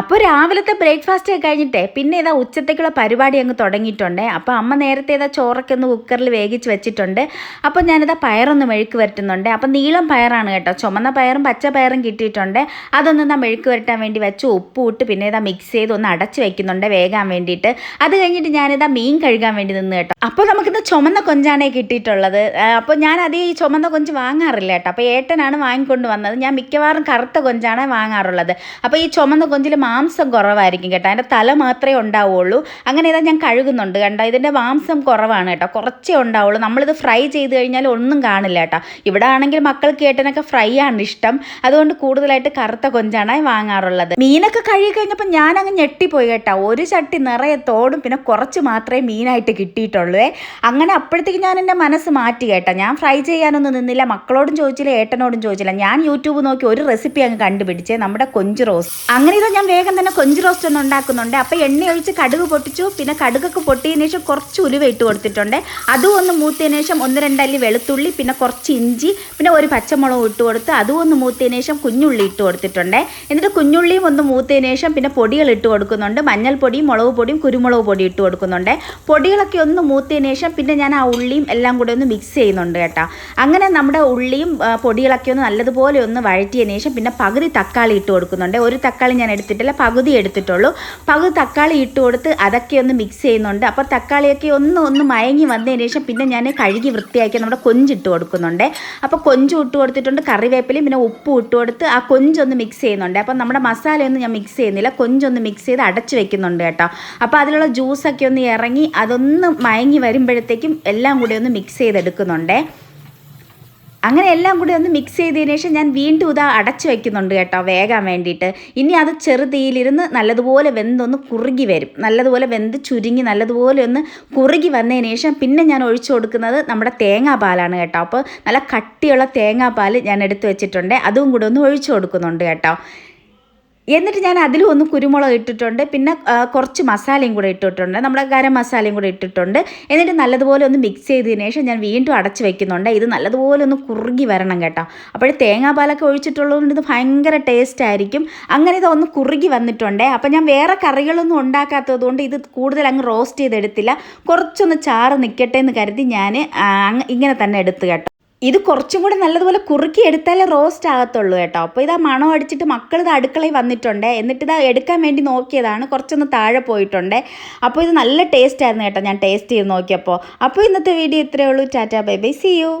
അപ്പോൾ രാവിലത്തെ ബ്രേക്ക്ഫാസ്റ്റ് ഒക്കെ കഴിഞ്ഞിട്ടേ പിന്നെ ഇതാ ഉച്ചത്തേക്കുള്ള പരിപാടി അങ്ങ് തുടങ്ങിയിട്ടുണ്ട്. അപ്പോൾ അമ്മ നേരത്തെ ഇതാ ചോറൊക്കെ ഒന്ന് കുക്കറിൽ വേവിച്ച് വെച്ചിട്ടുണ്ട്. അപ്പോൾ ഞാനിതാ പയറൊന്ന് മെഴുക്ക് വരട്ടുന്നുണ്ട്. അപ്പോൾ നീളം പയറാണ് കേട്ടോ, ചുമന്ന പയറും പച്ച പയറും കിട്ടിയിട്ടുണ്ട്. അതൊന്ന് ഇതാ മെഴുക്ക് വരട്ടാൻ വേണ്ടി വെച്ച് ഉപ്പ് ഇട്ട് പിന്നെ ഇതാ മിക്സ് ചെയ്ത് ഒന്ന് അടച്ച് വെക്കുന്നുണ്ട് വേകാൻ വേണ്ടിയിട്ട്. അത് കഴിഞ്ഞിട്ട് ഞാനിതാ മീൻ കഴുകാൻ വേണ്ടി നിന്ന് കേട്ടോ. അപ്പോൾ നമുക്കിത് ചുമന്ന കൊഞ്ചാണേ കിട്ടിയിട്ടുള്ളത്. അപ്പോൾ ഞാൻ അതേ ഈ ചുമന്ന കൊഞ്ച് വാങ്ങാറില്ല കേട്ടോ. അപ്പോൾ ഏട്ടനാണ് വാങ്ങിക്കൊണ്ട് വന്നത്. ഞാൻ മിക്കവാറും കറുത്ത കൊഞ്ചാണ് വാങ്ങാറുള്ളത്. അപ്പോൾ ഈ ചുമന്ന കൊഞ്ചിൽ മാംസം കുറവായിരിക്കും കേട്ടോ, അതിൻ്റെ തല മാത്രമേ ഉണ്ടാവുള്ളൂ. അങ്ങനെ ഇതാ ഞാൻ കഴുകുന്നുണ്ട് കണ്ടോ. ഇതിൻ്റെ മാംസം കുറവാണ് കേട്ടോ, കുറച്ചേ ഉണ്ടാവുള്ളൂ. നമ്മളിത് ഫ്രൈ ചെയ്ത് കഴിഞ്ഞാൽ ഒന്നും കാണില്ല കേട്ടോ. ഇവിടെ ആണെങ്കിൽ മക്കൾക്ക് ഏട്ടനൊക്കെ ഫ്രൈ ആണ് ഇഷ്ടം, അതുകൊണ്ട് കൂടുതലായിട്ട് കറുത്ത കൊഞ്ചാണ് വാങ്ങാറുള്ളത്. മീനൊക്കെ കഴുകി കഴിഞ്ഞപ്പോൾ ഞാൻ അങ്ങ് ഞെട്ടിപ്പോയി കേട്ടോ. ഒരു ചട്ടി നിറയെ തോടും പിന്നെ കുറച്ച് മാത്രമേ മീനായിട്ട് കിട്ടിയിട്ടുള്ളൂ. അങ്ങനെ അപ്പോഴത്തേക്ക് ഞാൻ എൻ്റെ മനസ്സ് മാറ്റി കേട്ടോ. ഞാൻ ഫ്രൈ ചെയ്യാനൊന്നും നിന്നില്ല, മക്കളോടും ചോദിച്ചില്ല ഏട്ടനോടും ചോദിച്ചില്ല. ഞാൻ യൂട്യൂബ് നോക്കി ഒരു റെസിപ്പി അങ്ങ് കണ്ടുപിടിച്ചേ, നമ്മുടെ കൊഞ്ച് റോസ്റ്റ്. അങ്ങനെ ഇതാ ഞാൻ വേഗം തന്നെ കൊഞ്ച് റോസ്റ്റ് ഒന്ന് ഉണ്ടാക്കുന്നുണ്ട്. അപ്പോൾ എണ്ണ ഒഴിച്ച് കടുക് പൊട്ടിച്ചു. പിന്നെ കടുകൊക്കെ പൊട്ടിയതിന് ശേഷം കുറച്ച് ഉലുവ ഇട്ട് കൊടുത്തിട്ടുണ്ട്. അതും ഒന്ന് മൂത്തതിന് ശേഷം 1-2 അല്ലി വെളുത്തുള്ളി പിന്നെ കുറച്ച് ഇഞ്ചി പിന്നെ ഒരു പച്ചമുളക് ഇട്ട് കൊടുത്ത് അതും ഒന്ന് മൂത്തതിന് ശേഷം കുഞ്ഞുള്ളി ഇട്ട് കൊടുത്തിട്ടുണ്ട്. എന്നിട്ട് കുഞ്ഞുള്ളിയും ഒന്ന് മൂത്തതിന് ശേഷം പിന്നെ പൊടികൾ ഇട്ട് കൊടുക്കുന്നുണ്ട്. മഞ്ഞൾപ്പൊടിയും മുളക് പൊടിയും കുരുമുളക് പൊടി ഇട്ട് കൊടുക്കുന്നുണ്ട്. പൊടികളൊക്കെ ഒന്ന് മൂത്തതിന് ശേഷം പിന്നെ ഞാൻ ആ ഉള്ളിയും എല്ലാം കൂടെ ഒന്ന് മിക്സ് ചെയ്യുന്നുണ്ട് കേട്ടോ. അങ്ങനെ നമ്മുടെ ഉള്ളിയും പൊടികളൊക്കെ ഒന്ന് നല്ലതുപോലെ ഒന്ന് വഴറ്റിയതിന് ശേഷം പിന്നെ പകുതി തക്കാളി ഇട്ട് കൊടുക്കുന്നുണ്ട്. ഒരു തക്കാളി ഞാൻ എടുത്തിട്ടില്ല, പകുതി എടുത്തിട്ടുള്ളൂ. പകുതി തക്കാളി ഇട്ട് കൊടുത്ത് അതൊക്കെ ഒന്ന് മിക്സ് ചെയ്യുന്നുണ്ട്. അപ്പോൾ തക്കാളിയൊക്കെ ഒന്ന് മയങ്ങി വന്നതിന് ശേഷം പിന്നെ ഞാൻ കഴുകി വൃത്തിയാക്കി നമ്മുടെ കൊഞ്ചിട്ട് കൊടുക്കുന്നുണ്ട്. അപ്പോൾ കൊഞ്ചും ഇട്ട് കൊടുത്തിട്ടുണ്ട്, കറിവേപ്പിലയും പിന്നെ ഉപ്പും ഇട്ട് കൊടുത്ത് ആ കൊഞ്ചൊന്ന് മിക്സ് ചെയ്യുന്നുണ്ട്. അപ്പോൾ നമ്മുടെ മസാലയൊന്നും ഞാൻ മിക്സ് ചെയ്യുന്നില്ല, കൊഞ്ചൊന്ന് മിക്സ് ചെയ്ത് അടച്ച് വെക്കുന്നുണ്ട് കേട്ടോ. അപ്പോൾ അതിലുള്ള ജ്യൂസൊക്കെ ഒന്ന് ഇറങ്ങി അതൊന്ന് മയങ്ങി വരുമ്പോഴത്തേക്കും എല്ലാം കൂടി ഒന്ന് മിക്സ് ചെയ്തെടുക്കുന്നുണ്ട്. അങ്ങനെ എല്ലാം കൂടി ഒന്ന് മിക്സ് ചെയ്തതിന് ശേഷം ഞാൻ വീണ്ടും ഇതാ അടച്ചു വയ്ക്കുന്നുണ്ട് കേട്ടോ വേകാൻ വേണ്ടിയിട്ട്. ഇനി അത് ചെറുതീയിലിരുന്ന് നല്ലതുപോലെ വെന്തൊന്ന് കുറുകി വരും. നല്ലതുപോലെ വെന്ത് ചുരുങ്ങി നല്ലതുപോലെ ഒന്ന് കുറുകി വന്നതിന് ശേഷം പിന്നെ ഞാൻ ഒഴിച്ചു കൊടുക്കുന്നത് നമ്മുടെ തേങ്ങാപ്പാലാണ് കേട്ടോ. അപ്പോൾ നല്ല കട്ടിയുള്ള തേങ്ങാപ്പാൽ ഞാൻ എടുത്ത് വെച്ചിട്ടുണ്ട്, അതും കൂടെ ഒന്ന് ഒഴിച്ചു കൊടുക്കുന്നുണ്ട് കേട്ടോ. എന്നിട്ട് ഞാൻ അതിലും ഒന്ന് കുരുമുളക് ഇട്ടിട്ടുണ്ട്, പിന്നെ കുറച്ച് മസാലയും കൂടെ ഇട്ടിട്ടുണ്ട്, നമ്മുടെ ഗരം മസാലയും കൂടെ ഇട്ടിട്ടുണ്ട്. എന്നിട്ട് നല്ലതുപോലെ ഒന്ന് മിക്സ് ചെയ്തതിന് ശേഷം ഞാൻ വീണ്ടും അടച്ച് വെക്കുന്നുണ്ട്. ഇത് നല്ലതുപോലെ ഒന്ന് കുറുകി വരണം കേട്ടോ. അപ്പോൾ തേങ്ങാപ്പാലൊക്കെ ഒഴിച്ചിട്ടുള്ളതുകൊണ്ട് ഇത് ഭയങ്കര ടേസ്റ്റ് ആയിരിക്കും. അങ്ങനെ ഇതൊന്ന് കുറുകി വന്നിട്ടുണ്ട്. അപ്പോൾ ഞാൻ വേറെ കറികളൊന്നും ഉണ്ടാക്കാത്തത് കൊണ്ട് ഇത് കൂടുതൽ അങ്ങ് റോസ്റ്റ് ചെയ്തെടുത്തില്ല. കുറച്ചൊന്ന് ചാറ് നിൽക്കട്ടെ എന്ന് കരുതി ഞാൻ ഇങ്ങനെ തന്നെ എടുത്ത് കേട്ടോ. ഇത് കുറച്ചും കൂടെ നല്ലതുപോലെ കുറുക്കി എടുത്താലേ റോസ്റ്റ് ആകത്തുള്ളൂ കേട്ടോ. അപ്പോൾ ഇതാ മണം അടിച്ചിട്ട് മക്കൾ ഇത് അടുക്കളയിൽ വന്നിട്ടുണ്ട്. എന്നിട്ട് ഇതാ എടുക്കാൻ വേണ്ടി നോക്കിയതാണ്, കുറച്ചൊന്ന് താഴെ പോയിട്ടുണ്ട്. അപ്പോൾ ഇത് നല്ല ടേസ്റ്റ് ആയിരുന്നു കേട്ടോ, ഞാൻ ടേസ്റ്റ് ചെയ്ത് നോക്കിയപ്പോൾ. അപ്പോൾ ഇന്നത്തെ വീഡിയോ ഇത്രയേ ഉള്ളൂ. Tata bye bye, see U.